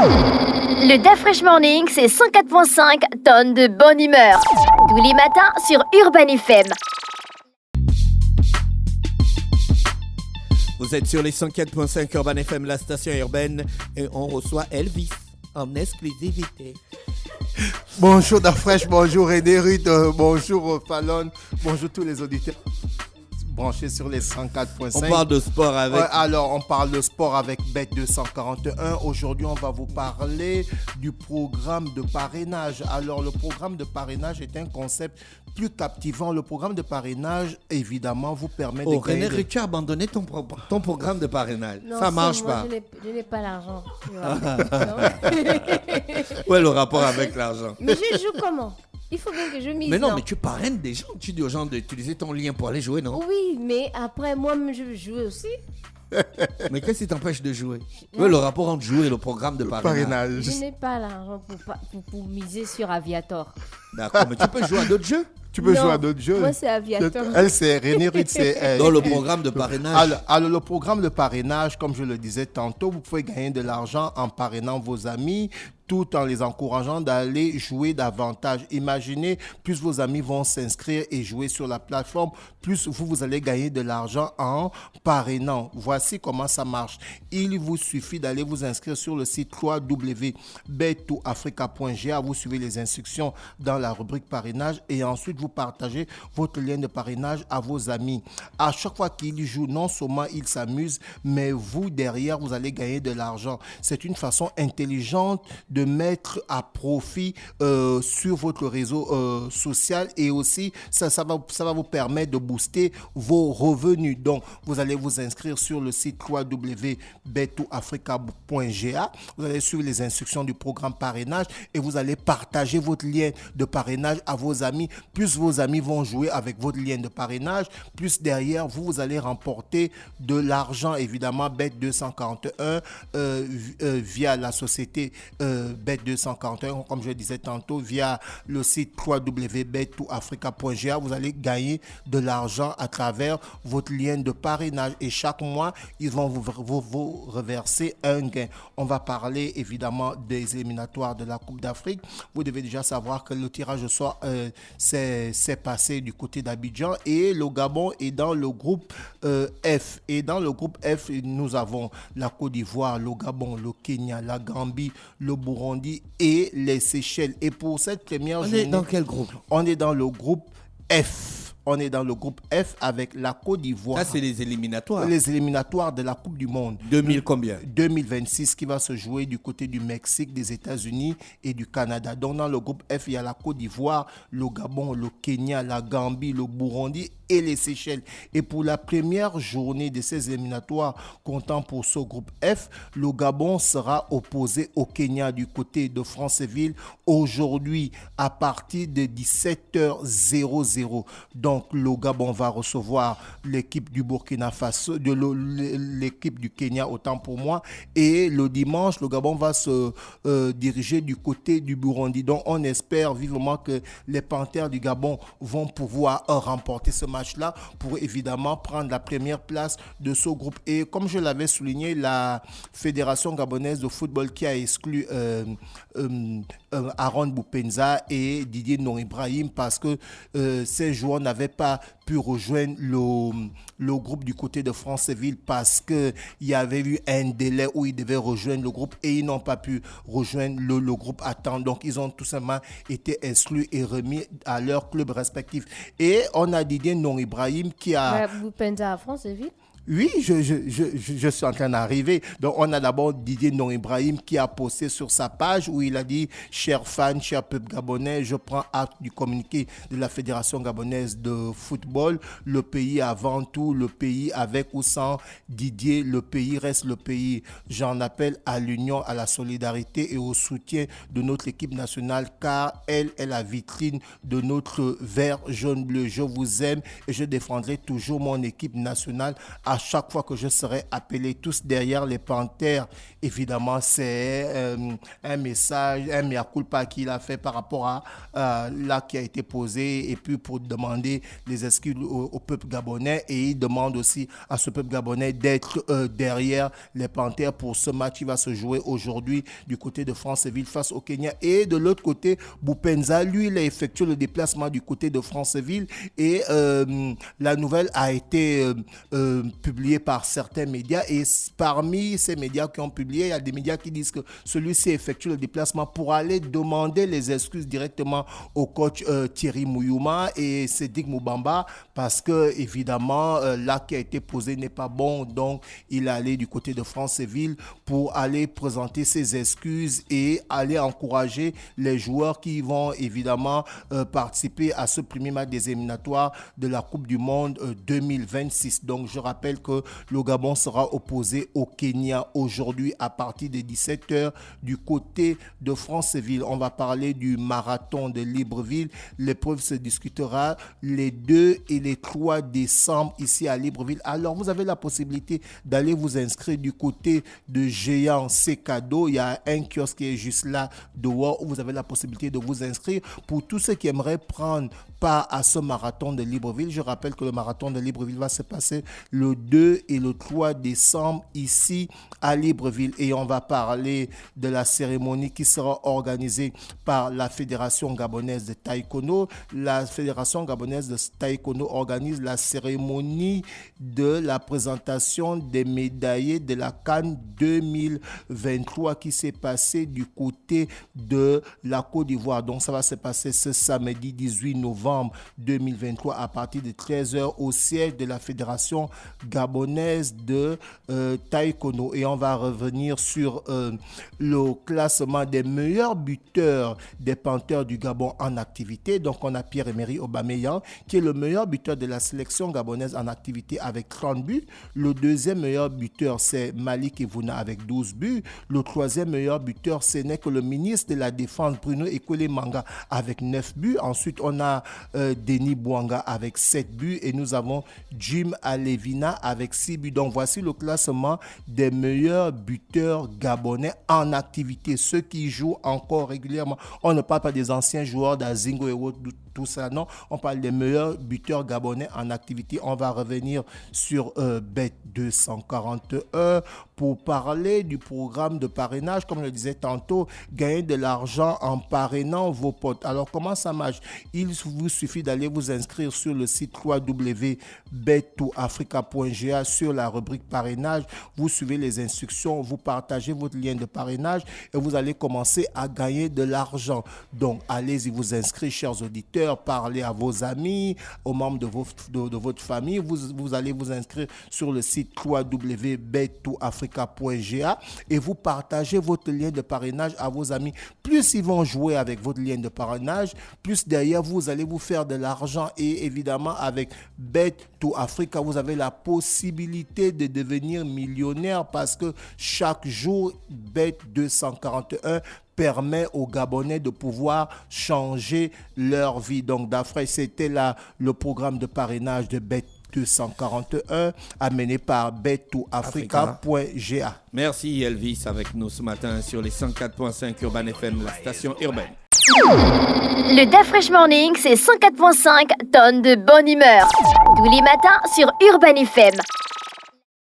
Le DAF Fresh Morning, c'est 104.5 tonnes de bonne humeur. Tous les matins sur Urban FM. Vous êtes sur les 104.5 Urban FM, la station urbaine, et on reçoit Elvis en exclusivité. Bonjour Dafresh, bonjour René Ruth, bonjour Fallon, bonjour tous les auditeurs branchés sur les 104.5. On parle de sport avec... Ouais, alors, on parle de sport avec Bet241. Aujourd'hui, on va vous parler du programme de parrainage. Alors, le programme de parrainage est un concept plus captivant. Le programme de parrainage, évidemment, vous permet de gagner... René Ruth, tu as abandonné ton programme de parrainage. Non, ça marche moi, pas. Je n'ai pas l'argent. Tu Où est le rapport avec l'argent? Mais je joue comment? Il faut bien que je mise. Mais non, mais tu parraines des gens. Tu dis aux gens d'utiliser ton lien pour aller jouer, non? Oui, mais après, moi-même, je veux jouer aussi. Mais qu'est-ce qui t'empêche de jouer? Où est le rapport entre jouer et le programme de parrainage? Je n'ai pas l'argent pour miser sur Aviator. D'accord, mais tu peux jouer à d'autres jeux? Tu peux Non, jouer à d'autres jeux. moi, c'est Aviator. Elle, c'est René Ruth, c'est... Dans le programme de parrainage. Alors, le programme de parrainage, comme je le disais tantôt, vous pouvez gagner de l'argent en parrainant vos amis, tout en les encourageant d'aller jouer davantage. Imaginez, plus vos amis vont s'inscrire et jouer sur la plateforme, plus vous allez gagner de l'argent en parrainant. Voici comment ça marche. Il vous suffit d'aller vous inscrire sur le site www.bet2africa.ga. Vous suivez les instructions dans la rubrique parrainage et ensuite vous partagez votre lien de parrainage à vos amis. À chaque fois qu'ils jouent, non seulement ils s'amusent, mais vous, derrière, vous allez gagner de l'argent. C'est une façon intelligente de mettre à profit sur votre réseau social et aussi ça va vous permettre de booster vos revenus. Donc, vous allez vous inscrire sur le site www.bet2africa.ga. Vous allez suivre les instructions du programme parrainage et vous allez partager votre lien de parrainage à vos amis. Plus vos amis vont jouer avec votre lien de parrainage, plus derrière, vous allez remporter de l'argent, évidemment, Bet241 via la société Bet241, comme je le disais tantôt, via le site www.bet2africa.ga. Vous allez gagner de l'argent à travers votre lien de parrainage et chaque mois, ils vont vous reverser un gain. On va parler évidemment des éliminatoires de la Coupe d'Afrique. Vous devez déjà savoir que le tirage au sort s'est passé du côté d'Abidjan et le Gabon est dans le groupe F. Et dans le groupe F, nous avons la Côte d'Ivoire, le Gabon, le Kenya, la Gambie, le Burundi et les Seychelles. Et pour cette première journée... On est dans quel groupe? On est dans le groupe F. On est dans le groupe F avec la Côte d'Ivoire. Ça, c'est les éliminatoires. Les éliminatoires de la Coupe du Monde. 2000 combien? 2026 qui va se jouer du côté du Mexique, des États-Unis et du Canada. Donc, dans le groupe F, il y a la Côte d'Ivoire, le Gabon, le Kenya, la Gambie, le Burundi et les Seychelles. Et pour la première journée de ces éliminatoires comptant pour ce groupe F, le Gabon sera opposé au Kenya du côté de Franceville aujourd'hui à partir de 17h00. Donc, le Gabon va recevoir l'équipe du Burkina Faso, l'équipe du Kenya, autant pour moi. Et le dimanche, le Gabon va se diriger du côté du Burundi. Donc, on espère vivement que les Panthères du Gabon vont pouvoir remporter ce match-là pour évidemment prendre la première place de ce groupe. Et comme je l'avais souligné, la Fédération gabonaise de football qui a exclu Aaron Boupenza et Didier Non-Ibrahim parce que ces joueurs n'avaient pas pu rejoindre le groupe du côté de Franceville parce qu'il y avait eu un délai où ils devaient rejoindre le groupe et ils n'ont pas pu rejoindre le groupe à temps. Donc, ils ont tout simplement été exclus et remis à leur club respectif. Et on a Didier Non-Ibrahim qui a... Vous pensez à Franceville? Oui, je suis en train d'arriver. Donc, on a d'abord Didier Non-Ibrahim qui a posté sur sa page où il a dit « Chers fans, cher peuple gabonais, je prends acte du communiqué de la Fédération gabonaise de football. Le pays avant tout, le pays avec ou sans Didier, le pays reste le pays. J'en appelle à l'union, à la solidarité et au soutien de notre équipe nationale car elle est la vitrine de notre vert, jaune, bleu. Je vous aime et je défendrai toujours mon équipe nationale à à chaque fois que je serai appelé tous derrière les Panthères, évidemment, c'est un message, un mea culpa qu'il a fait par rapport à l'acte qui a été posé et puis pour demander les excuses au peuple gabonais et il demande aussi à ce peuple gabonais d'être derrière les Panthères pour ce match qui va se jouer aujourd'hui du côté de Franceville face au Kenya. Et de l'autre côté, Boupenza, lui, il a effectué le déplacement du côté de Franceville et la nouvelle a été publiée par certains médias et parmi ces médias qui ont publié, il y a des médias qui disent que celui-ci effectue le déplacement pour aller demander les excuses directement au coach Thierry Mouyouma et Cédric Moubamba parce que évidemment l'acte qui a été posé n'est pas bon, donc il est allé du côté de Franceville pour aller présenter ses excuses et aller encourager les joueurs qui vont évidemment participer à ce premier match des éliminatoires de la Coupe du Monde 2026. Donc je rappelle que le Gabon sera opposé au Kenya aujourd'hui à partir de 17h du côté de Franceville. On va parler du marathon de Libreville. L'épreuve se discutera les 2 et les 3 décembre ici à Libreville. Alors vous avez la possibilité d'aller vous inscrire du côté de Géant C'est Cadeau. Il y a un kiosque qui est juste là dehors où vous avez la possibilité de vous inscrire. Pour tous ceux qui aimeraient prendre part à ce marathon de Libreville, je rappelle que le marathon de Libreville va se passer le 2 et le 3 décembre ici à Libreville et on va parler de la cérémonie qui sera organisée par la Fédération gabonaise de taekwondo. La Fédération gabonaise de taekwondo organise la cérémonie de la présentation des médaillés de la CAN 2023 qui s'est passée du côté de la Côte d'Ivoire. Donc ça va se passer ce samedi 18 novembre 2023 à partir de 13h au siège de la Fédération gabonaise de taekwondo. Et on va revenir sur le classement des meilleurs buteurs des Panthères du Gabon en activité. Donc on a Pierre-Emerick Aubameyang qui est le meilleur buteur de la sélection gabonaise en activité avec 30 buts. Le deuxième meilleur buteur c'est Malik Evouna avec 12 buts. Le troisième meilleur buteur ce n'est que le ministre de la Défense Bruno Ekole Manga avec 9 buts. Ensuite on a Denis Bouanga avec 7 buts et nous avons Jim Alevina avec 6 buts. Donc voici le classement des meilleurs buteurs gabonais en activité, ceux qui jouent encore régulièrement. On ne parle pas des anciens joueurs d'Azingo et autres, tout ça, non. On parle des meilleurs buteurs gabonais en activité. On va revenir sur Bet 241 pour parler du programme de parrainage. Comme je le disais tantôt, gagner de l'argent en parrainant vos potes. Alors, comment ça marche? Il vous suffit d'aller vous inscrire sur le site www.bet2africa.ga sur la rubrique parrainage. Vous suivez les instructions, vous partagez votre lien de parrainage et vous allez commencer à gagner de l'argent. Donc, allez-y vous inscrire, chers auditeurs. Parlez à vos amis, aux membres de votre famille. Vous allez vous inscrire sur le site www.bet2africa.ga et vous partagez votre lien de parrainage à vos amis. Plus ils vont jouer avec votre lien de parrainage, plus derrière vous allez vous faire de l'argent. Et évidemment, avec Bet2Africa, vous avez la possibilité de devenir millionnaire parce que chaque jour, Bet241 permet aux Gabonais de pouvoir changer leur vie. Donc, d'après, c'était là le programme de parrainage de Bet 241 amené par bet2africa.ga. Merci Elvis avec nous ce matin sur les 104.5 Urban FM, la station urbaine. Le DAF Fresh Morning, c'est 104.5 tonnes de bonne humeur. Tous les matins sur Urban FM.